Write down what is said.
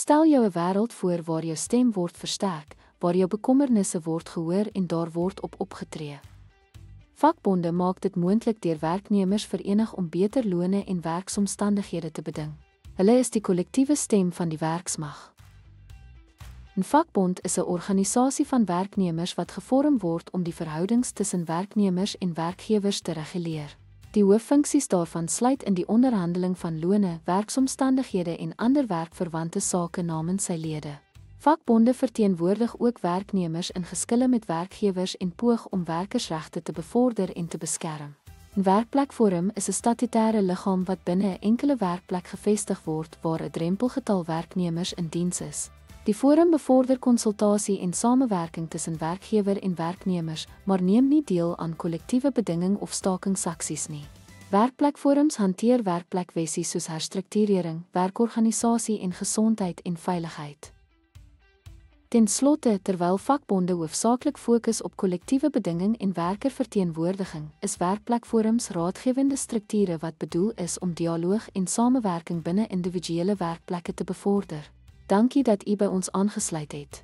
Stel jou 'n wêreld voor waar jou stem word versterk, waar jou bekommernisse word gehoor en daar word op opgetree. Vakbonde maak dit moontlik deur werknemers verenig om beter lone en werksomstandighede te beding. Hulle is die kollektiewe stem van die werksmag. 'n Vakbond is 'n organisasie van werknemers wat gevorm word om die verhoudings tussen werknemers en werkgewers te reguleer. Die hooffunksies daarvan sluit in die onderhandeling van lone, werksomstandighede en ander werkverwante sake namens sy lede. Vakbonde verteenwoordig ook werknemers in geskille met werkgewers en poog om werkersregte te bevorder en te beskerm. 'n Werkplekforum is 'n statutêre liggaam wat binne 'n enkele werkplek gevestig word waar 'n drempelgetal werknemers in diens is. Die forum bevorder konsultasie en samewerking tussen werkgewer en werknemers, maar neem nie deel aan kollektiewe bedinging of stakingsaksies nie. Werkplekforums hanteer werkplekwessies soos herstrukturering, werkorganisasie en gesondheid en veiligheid. Ten slotte, terwyl vakbonde hoofsaaklik fokus op kollektiewe bedinging en werkerverteenwoordiging, is werkplekforums raadgewende strukture wat bedoel is om dialoog en samewerking binne individuele werkplekke te bevorder. Dankie dat u by ons aangesluit het.